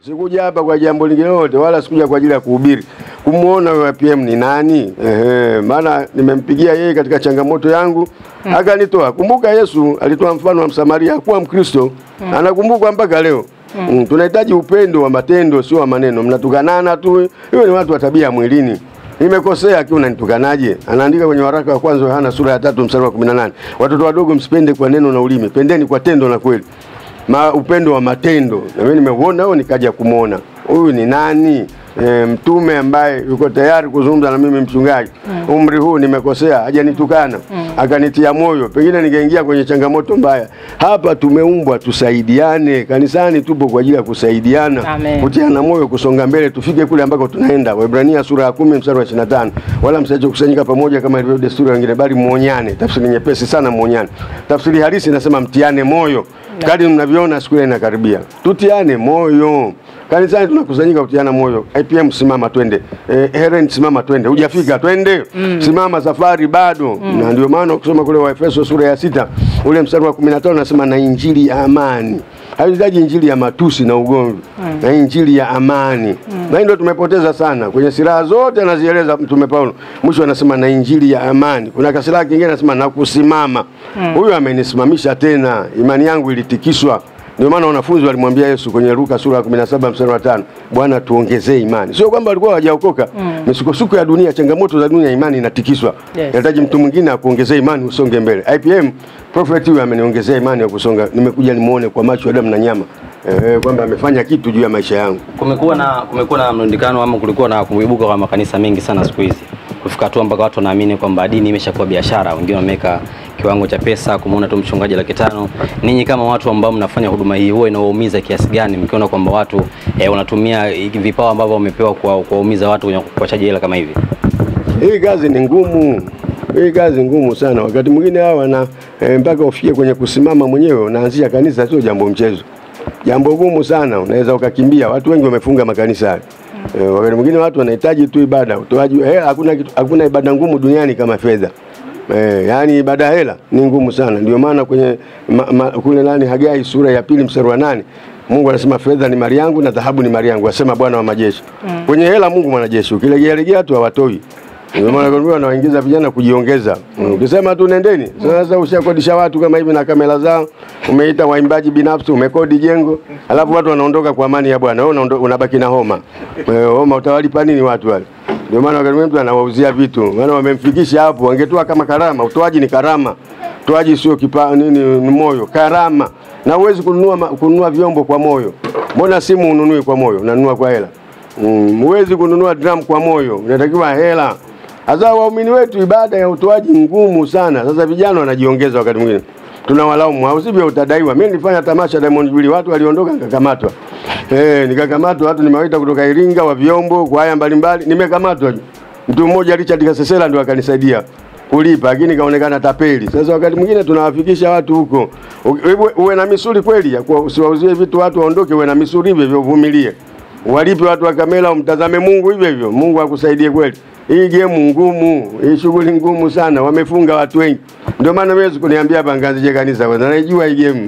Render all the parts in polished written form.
Sikuja hapa kwa jambo lingine lolote wala sikuja kwa ajili ya kuhubiri. Kumuona wewe IPM ni nani? Maana nimempigia yeye katika changamoto yangu, akanitoa. Kumbuka Yesu alitoa mfano wa Msamaria, hakuwa Mkristo. Anakumbukwa mpaka leo. Tunahitaji upendo wa matendo, sio wa maneno. Mnatukanana tu. Hiyo ni watu wa tabia mwilini. Nimekosea akiwa unanitukanaje? Anaandika kwenye waraka wa kwanza Yohana sura ya 3 mstari wa 18. Watoto wadogo msipende kwa neno na ulimi, pendeni kwa tendo na kweli. Upendo wa matendo. Na mimi nimeona huo nikaja kumuona. Huyu ni nani? Mtume ambaye yuko tayari kuzungumza na mimi mchungaji. Umri huu nimekosea, hajanitukana, akanitia moyo. Pengine ningeingia kwenye changamoto mbaya. Hapa tumeumbwa tusaidiane. Kanisani tupo kwa ajili ya kusaidiana, kutiana moyo, kusonga mbele tufike kule ambako tunaenda. Waebrania sura ya 10 mstari wa 25. Wala msije kusanyika pamoja kama ilivyo desturi wengine, bali muonyane. Tafsiri nyepesi sana, muonyane. Tafsiri halisi inasema mtiane moyo. Kadri mnavyoona siku ile inakaribia. Tutiane moyo. Kanisani tunakusanyika kutiana moyo. IPM simama twende. Heren simama twende. Hujafika twende. Simama safari bado. Na ndio maana ukisoma kule Waefeso sura ya 6 ule mstari wa 15 unasema na injili ya amani. Haijaji injili ya matusi na ugomvi. Na injili ya amani. Na ndio tumepoteza sana. Kwenye silaha zote anazieleza Mtume Paulo. Mwisho anasema na injili ya amani. Kuna kasila kingine anasema na kusimama. Huyu amenisimamisha tena. Imani yangu ilitikiswa. Ndio maana wanafunzi walimwambia Yesu kwenye Luka sura ya 17 mstari wa 5, Bwana tuongezee imani. Sio kwamba walikuwa hawajaokoka. Misukosuko ya dunia, changamoto za dunia, imani inatikiswa. Inahitaji mtu mwingine akuongezee imani usonge mbele. IPM prophet huyu ameniongezea imani ya kusonga. Nimekuja nimuone kwa macho ya damu na nyama. Kwamba amefanya kitu juu ya maisha yangu. Kumekuwa na mrundikano ama kulikuwa na kuibuka kwa makanisa mengi sana siku hizi. Kufika tu mpaka watu wanaamini kwamba dini imeshakuwa biashara. Wengine wameka kiwango cha pesa kumuona tu mchungaji 500. Ninyi kama watu ambao mnafanya huduma hii huwa inawaumiza kiasi gani mkiona kwamba watu wanatumia vipawa ambavyo wamepewa kuwaumiza watu kwenye kuachaje hela kama hivi? Hii kazi ni ngumu. Hii kazi ngumu sana. Wakati mwingine hawa na mpaka ufike kwenye kusimama mwenyewe unaanzisha kanisa, sio jambo mchezo. Jambo gumu sana, unaweza ukakimbia. Watu wengi wamefunga makanisa haya. Wakati mwingine watu wanahitaji tu ibada, utoaji hakuna ibada ngumu duniani kama fedha. Yani ibada hela ni ngumu sana. Ndio maana kwenye kule Hagai sura ya 2 mstari wa 8 Mungu anasema fedha ni mali yangu na dhahabu ni mali yangu, asema Bwana wa majeshi. Kwenye hela Mungu mwanajeshi, ukilegea tu hawatoi. Ndio maana kwa anawaingiza vijana kujiongeza. Ukisema tu nendeni, sasa ushakodisha watu kama hivi na kamera zao, umeita waimbaji binafsi, umekodi jengo, alafu watu wanaondoka kwa amani ya Bwana. Wewe unabaki na homa. Homa utawalipa nini watu wale? Ndio maana wakati mtu anawauzia vitu, maana wamemfikisha hapo, wangetoa kama karama. Utoaji ni karama. Utoaji sio ni moyo, karama. Na uwezi kununua vyombo kwa moyo. Mbona simu ununui kwa moyo, unanunua kwa hela? Uwezi kununua drum kwa moyo, unatakiwa hela. Sasa waumini wetu ibada ya utoaji ngumu sana. Sasa vijana wanajiongeza wakati mwingine. Tunawalaumu, au sivyo utadaiwa. Mimi nilifanya tamasha Diamond Jubilee, watu waliondoka nikakamatwa. Nikakamatwa, watu nimewaita kutoka Iringa wa vyombo kwa haya mbalimbali, nimekamatwa. Mtu mmoja Richard Kasesela ndio akanisaidia kulipa, lakini kaonekana tapeli. Sasa wakati mwingine tunawafikisha watu huko. Uwe na misuli kweli ya usiwauzie vitu watu waondoke, uwe na misuli hivyo uvumilie. Walipe watu wa kamera, umtazame Mungu hivyo. Mungu akusaidie kweli. Hii game ngumu, hii shughuli ngumu sana, wamefunga watu wengi. Ndio maana mimi sikuniambia hapa ngaanzije kanisa kwanza, naijua hii game.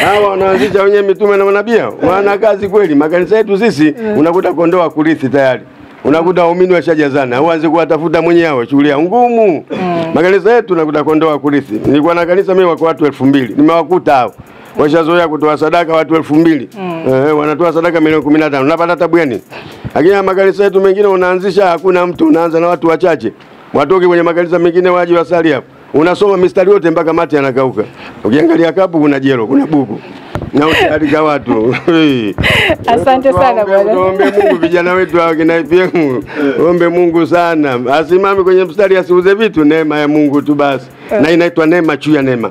Hawa wanaanzisha wenyewe mitume na manabii, wana kazi kweli. Makanisa yetu sisi unakuta kondoa kurithi tayari. Unakuta waumini washajazana, uanze kuwatafuta mwenyewe, shughuli ngumu. Makanisa yetu unakuta kondoa kurithi. Nilikuwa na kanisa mimi wako watu 2000. Nimewakuta hao. Washazoea kutoa sadaka watu 2000. Wanatoa sadaka milioni 15. Unapata tabu gani? Lakini makanisa yetu mengine unaanzisha hakuna mtu, unaanza na watu wachache. Watoke kwenye makanisa mengine waje wasali hapo. Unasoma mistari yote mpaka mati yanakauka. Ukiangalia kapu kuna jelo, kuna bubu. Na utalika watu. Asante sana bwana. Tuombe Mungu vijana wetu hao kina IPM. Ombe Mungu sana. Asimame kwenye mstari asiuze vitu, neema ya Mungu tu basi. Na inaitwa neema juu ya neema.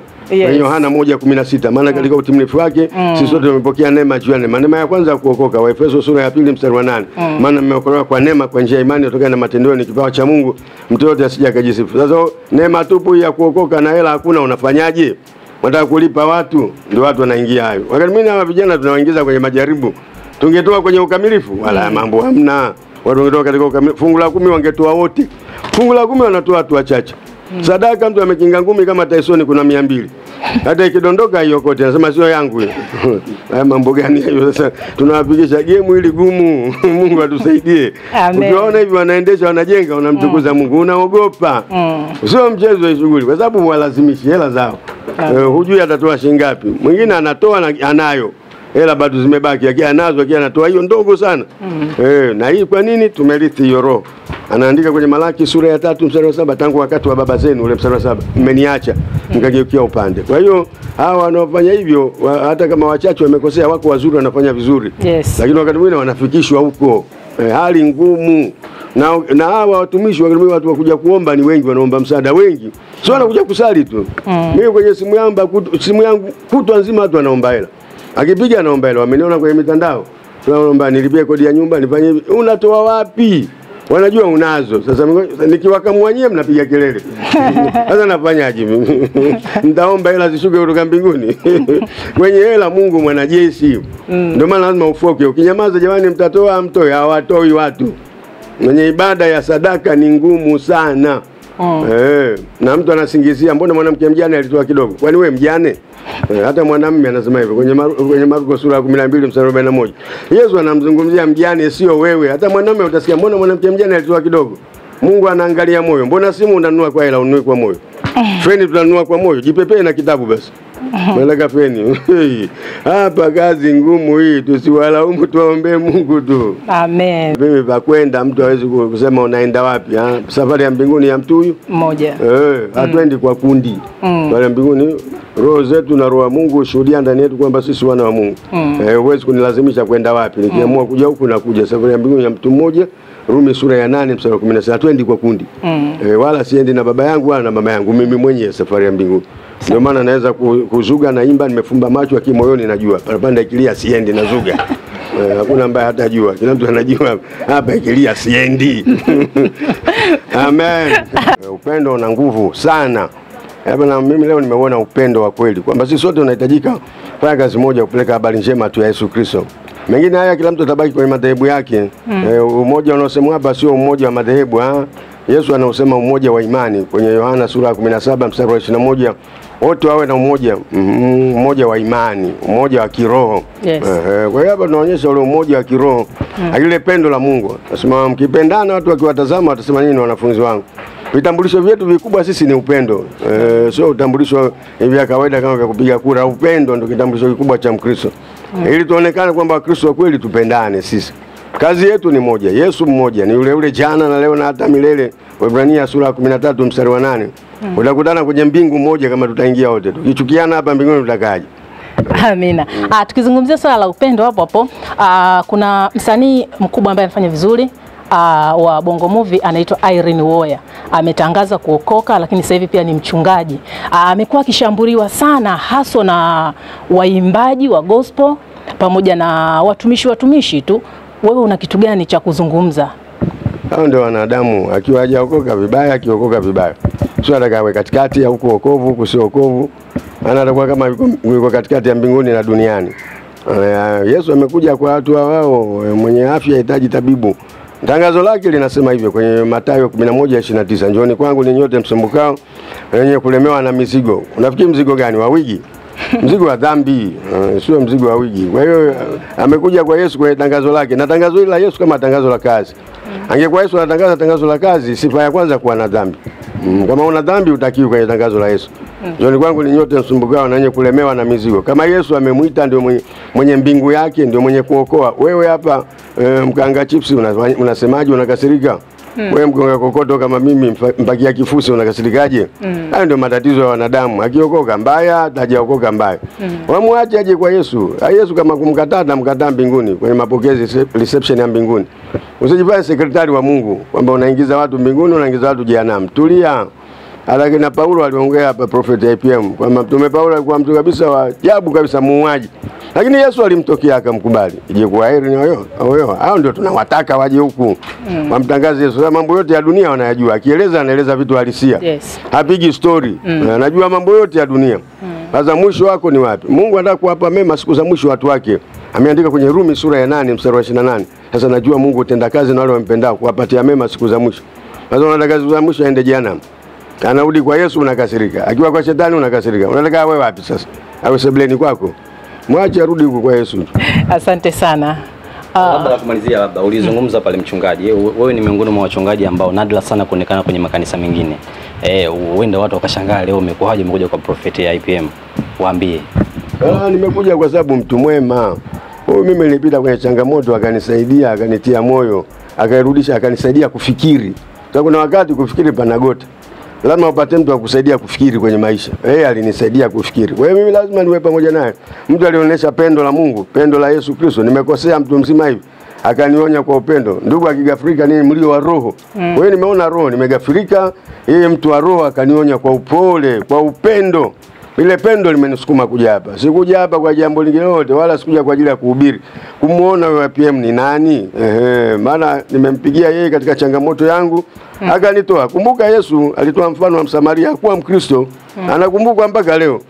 Yohana 1:16. Maana katika utimilifu wake sisi sote tumepokea neema juu ya neema. Neema ya kwanza kuokoka, Waefeso sura ya 2 mstari wa 8. Maana mmeokolewa kwa neema kwa njia ya imani kutokana na matendo ni kipawa cha Mungu. Mtu yote asije akajisifu. Sasa neema tupu ya kuokoka na hela hakuna, unafanyaje? Wanataka kulipa watu, ndio watu wanaingia hayo. Wakati mimi na vijana tunawaingiza kwenye majaribu. Tungetoa kwenye ukamilifu, wala mambo hamna. Watu wangetoa katika ukamilifu. Fungu la 10 wangetoa wote. Fungu la 10 wanatoa watu wachache. Sadaka mtu amekinga ngumi kama Tyson kuna 200. Hata ikidondoka hiyo kote anasema sio yangu hiyo. Haya mambo gani hiyo sasa? Tunawapigisha game hili gumu. Mungu atusaidie. Ukiona hivi wanaendesha wanajenga unamtukuza Mungu, unaogopa. Sio mchezo hii shughuli kwa sababu walazimishi hela zao. Hujui atatoa shilingi ngapi. Mwingine anatoa na anayo. Hela bado zimebaki, akiwa anazo akiwa anatoa hiyo ndogo sana. Na hii kwa nini tumerithi hiyo roho? Anaandika kwenye Malaki sura ya 3 mstari wa 7, tangu wakati wa baba zenu ule mstari wa 7 mmeniacha nikageukia upande. Kwa hiyo hawa wanaofanya hivyo hata kama wachache wamekosea, wako wazuri wanafanya vizuri. Lakini wakati mwingine wanafikishwa huko hali ngumu. Na hawa watumishi wakati watu wakuja kuomba ni wengi, wanaomba msaada wengi. Sio wanakuja kusali tu. Mimi kwenye simu yangu kutwa nzima watu wanaomba hela. Akipiga anaomba hela, wameniona kwenye mitandao. Tunaomba nilipie kodi ya nyumba, nifanye hivi. Unatoa wapi? Wanajua unazo. Sasa nikiwakamwanyia mnapiga kelele. Sasa nafanyaje mimi? Nitaomba hela zishuke kutoka mbinguni. Kwenye hela Mungu mwanajeshi. Ndio maana lazima ufoke. Ukinyamaza jamani mtatoa mtoe, hawatoi watu. Mwenye ibada ya sadaka ni ngumu sana. Na mtu anasingizia mbona mwanamke mjane alitoa kidogo? Kwani wewe mjane? Hata mwanamume anasema hivyo kwenye Marko sura ya 12 mstari wa 41. Yesu anamzungumzia mjane sio wewe. Hata mwanamume utasikia mbona mwanamke mjane alitoa kidogo? Mungu anaangalia moyo. Mbona simu unanunua kwa hela ununue kwa moyo? Feni tunanunua kwa moyo. Jipepee na kitabu basi. Malaka feni. Hapa kazi ngumu hii, tusiwalaumu, tuombe Mungu tu. Amen. Mimi pa kwenda mtu hawezi kusema unaenda wapi. Safari ya mbinguni ya mtu huyu mmoja. Hatuendi kwa kundi. Safari ya mbinguni roho zetu na roho ya Mungu shuhudia ndani yetu kwamba sisi wana wa Mungu. Huwezi kunilazimisha kwenda wapi. Nikiamua kuja huku na kuja. Safari ya mbinguni ya mtu mmoja. Rumi sura ya 8 mstari wa 16. Hatuendi kwa kundi. Wala siendi na baba yangu wala na mama yangu, mimi mwenyewe safari ya mbinguni. Ndio maana naweza kuzuga na imba nimefumba macho akimoyoni moyoni najua. Parapanda ikilia siendi na zuga. Hakuna ambaye hatajua. Kila mtu anajua hapa ikilia siendi. Amen. Upendo una nguvu sana. Na mimi leo nimeona upendo wa kweli kwamba sisi sote tunahitajika kufanya kazi moja, kupeleka habari njema tu ya Yesu Kristo. Mengine haya kila mtu atabaki kwenye madhehebu yake. Umoja unaosemwa hapa sio umoja wa madhehebu. Yesu anausema umoja wa imani kwenye Yohana sura ya 17 mstari wa 21. Wote wawe na umoja wa imani, umoja wa kiroho. Kwa hiyo hapa tunaonyesha ule umoja wa kiroho, ile pendo la Mungu. Nasema mkipendana, watu wakiwatazama watasema nini wanafunzi wangu? Vitambulisho vyetu vikubwa sisi ni upendo. Sio utambulisho vya kawaida kama vya kupiga kura. Upendo ndio kitambulisho kikubwa cha Mkristo. Ili tuonekane kwamba Wakristo wa kweli tupendane sisi. Kazi yetu ni moja, Yesu mmoja, ni yule jana na leo na hata milele. Waebrania sura ya 13 mstari wa 8. Utakutana kwenye mbingu moja kama tutaingia wote. Tukichukiana hapa mbinguni tutakaje? Amina. Tukizungumzia swala la upendo hapo kuna msanii mkubwa ambaye anafanya vizuri wa Bongo Movie anaitwa Irene Uwoya. Ametangaza kuokoka lakini sasa hivi pia ni mchungaji. Amekuwa akishambuliwa sana haswa na waimbaji wa gospel pamoja na watumishi tu. Wewe una kitu gani cha kuzungumza? Hao ndio wanadamu, akiwa hajaokoka vibaya, akiokoka vibaya. Sio atakawe katikati ya huko wokovu, huko sio wokovu. Anatakuwa kama yuko katikati ya mbinguni na duniani. Yesu amekuja kwa watu wao, mwenye afya hahitaji tabibu. Tangazo lake linasema hivyo kwenye Mathayo 11:29. Njooni kwangu ninyi nyote msumbukao wenye kulemewa na mizigo. Unafikiri mzigo gani? Wa wigi? Mzigo wa dhambi, sio mzigo wa wigi. Kwa hiyo amekuja kwa Yesu kwenye tangazo lake. Na tangazo hili la Yesu kama tangazo la kazi. Angekuwa Yesu anatangaza tangazo la kazi, sifa ya kwanza kuwa na dhambi. Kama una dhambi utakiwa kwenye tangazo la Yesu. Njooni kwangu ninyi nyote msumbukao na wenye kulemewa na mizigo. Kama Yesu amemuita ndio mwenye mbingu yake, ndio mwenye kuokoa. Wewe hapa mkanga chips unasemaje, unakasirika? Wewe mgonga kokoto kama mimi mpakia kifusi unakasirikaje? Hayo ndio matatizo ya wanadamu. Akiokoka mbaya, hajaokoka mbaya. Wamwache aje kwa Yesu. Yesu kama kumkataa mbinguni kwenye mapokezi reception ya mbinguni. Usijifanye sekretari wa Mungu kwamba unaingiza watu mbinguni, unaingiza watu jehanamu. Tulia. Lakini na Paulo aliongea hapa prophet IPM kwamba mtume Paulo alikuwa mtu kabisa wa ajabu kabisa, muuaji. Lakini Yesu alimtokea akamkubali. Je, kwa heri ni wao? Hao ndio tunawataka waje huku. Wamtangaze Yesu. Sasa mambo yote ya dunia wanayajua. Akieleza anaeleza vitu halisia. Hapigi story. Anajua mambo yote ya dunia. Sasa mwisho wako ni wapi? Mungu anataka kuwapa mema siku za mwisho watu wake. Ameandika kwenye Rumi sura ya 8 mstari wa 28. Sasa najua Mungu utenda kazi na wale wampendao kuwapatia mema siku za mwisho. Sasa unataka siku za mwisho aende jehanamu. Anarudi kwa Yesu unakasirika. Akiwa kwa shetani unakasirika. Unataka awe wapi sasa? Awe sebuleni kwako? Mwache arudi huko kwa Yesu. Asante sana. Labda la kumalizia, labda ulizungumza pale mchungaji, wewe ni miongoni mwa wachungaji ambao nadra sana kuonekana kwenye makanisa mengine. Uende watu wakashangaa leo umekuaje umekuja kwa Prophet ya IPM. Waambie. Nimekuja kwa sababu mtu mwema. Huyu mimi nilipita kwenye changamoto akanisaidia, akanitia moyo, akairudisha, akanisaidia kufikiri. Sasa kuna wakati kufikiri panagota. Lazima upate mtu akusaidia kufikiri kwenye maisha. Yeye alinisaidia kufikiri. Kwa hiyo mimi lazima niwe pamoja naye. Mtu alionyesha pendo la Mungu, pendo la Yesu Kristo. Nimekosea mtu mzima hivi, akanionya kwa upendo. Ndugu akigafirika nini mlio wa roho. Kwa hiyo nimeona roho, nimegafirika, yeye mtu wa roho akanionya kwa upole, kwa upendo. Ile pendo limenisukuma kuja hapa. Sikuja hapa kwa jambo lingine lolote, wala sikuja kwa ajili ya kuhubiri. Kumuona wewe IPM ni nani? Maana nimempigia yeye katika changamoto yangu, akanitoa. Kumbuka Yesu alitoa mfano wa Msamaria, hakuwa Mkristo. Anakumbukwa mpaka leo.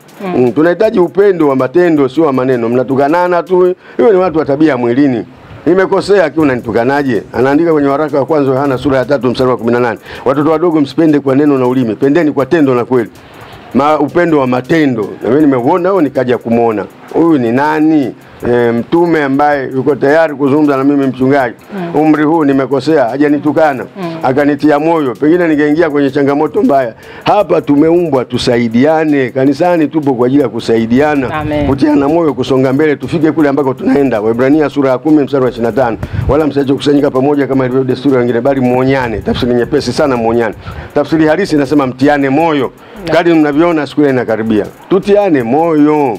Tunahitaji upendo wa matendo, sio wa maneno. Mnatukanana tu. Hiyo ni watu wa tabia mwilini. Nimekosea akiwa unanitukanaje? Anaandika kwenye waraka wa kwanza Yohana sura ya 3 mstari wa 18. Watoto wadogo msipende kwa neno na ulimi, pendeni kwa tendo na kweli. Upendo wa matendo. Na mimi nimeona huyo nikaja kumuona. Huyu ni nani? Mtume ambaye yuko tayari kuzungumza na mimi mchungaji. Umri huu nimekosea, hajanitukana. Akanitia moyo. Pengine ningeingia kwenye changamoto mbaya. Hapa tumeumbwa tusaidiane. Kanisani tupo kwa ajili ya kusaidiana. Kutiana moyo, kusonga mbele, tufike kule ambako tunaenda. Waebrania sura ya 10 mstari wa 25. Wala msiache kusanyika pamoja kama ilivyo desturi wengine, bali muonyane. Tafsiri nyepesi sana, muonyane. Tafsiri halisi inasema mtiane moyo. Kadri mnavyoona siku ile inakaribia. Tutiane moyo.